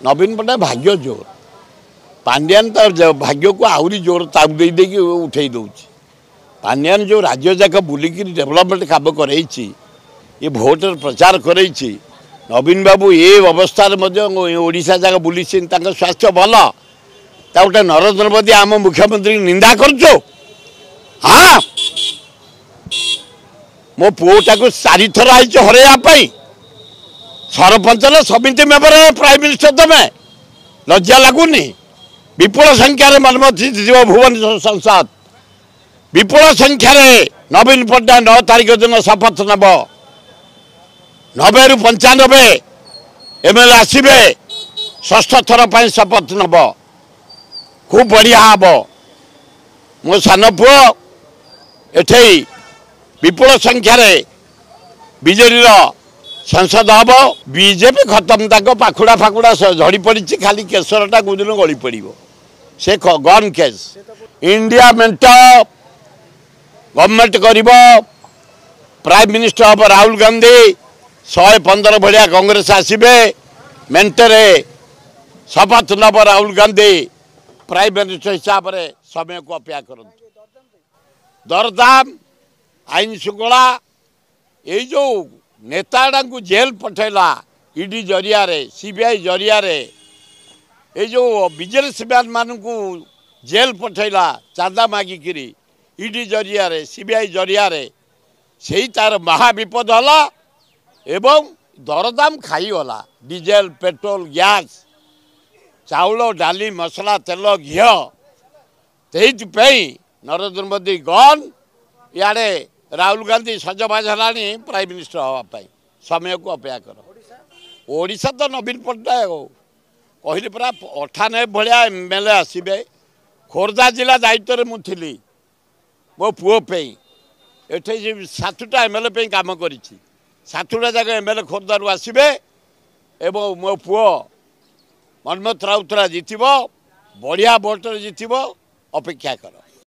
नवीन पट्टनायक भाग्य जोर पांड्यान तो भाग्य को आहरी जोर ताप दे उठे दौर पांड्यान जो राज्य जाक बुलिक डेभलपमेंट काम कर भोटर प्रचार कर नवीन बाबू ये अवस्था ओडिशा जाक बुली स्वास्थ्य भल गोटे नरेंद्र मोदी आम मुख्यमंत्री निंदा कर हाँ मो पुओटा को 4 थर आई हरैया सरपंच समिति मेम्बर प्राइम मिनिस्टर तुम्हें लज्जा लगुनि विपुल संख्यार मनमती भुवनेश्वर संसद विपुल संख्यार नवीन पट्टनायक 9 तारिख दिन शपथ नब 90 ରୁ 95 एमएलए आसबे षष्ठ थर पर शपथ नब खूब बढ़िया हम मो सान पुओ एठे विपुल संख्यार बीजेडी संसद हम बीजेपी खत्म तक पाखुड़ा फाखुड़ा झड़ी पड़ी खाली केशरटा कोदिन गली पड़ से गन केस इंडिया मेंट गवर्नमेंट कर प्राइम मिनिस्टर हम राहुल गांधी 115 भाया कांग्रेस आसबे मेंटरे शपथ नब राहुल गांधी प्राइम मिनिस्टर हिसाब से समय को अपेक्षा कर दरदाम आईन श्रृंखला ये जो नेता को जेल पठेला ईडी जरिया सीबीआई जरिया ये जो बिजनेसमैन मान को जेल पठेला चांदा मागिकी ईडी जरिया सीबीआई जरिया से तार महाविपद है एवं दरदाम खाईगला डीजेल पेट्रोल गैस चाउल डाली मसला तेल घी नरेंद्र मोदी गन इे राहुल गांधी सजबाज है प्राइम मिनिस्टर हाँपाई समय को अपेक्षा कर ओडिशा तो नवीन पट्टनायक कहली पूरा 98 भाया एमएलए आसबे खोर्धा जिला दायित्व में मुझी मो पुओ एठे 7टा एमएलए काम कर 7टा जगह एमएलए खोर्धारू आसबे एवं मो पुओ मनमथ राउतरा जितब बढ़िया भोटर जितब अपेक्षा कर।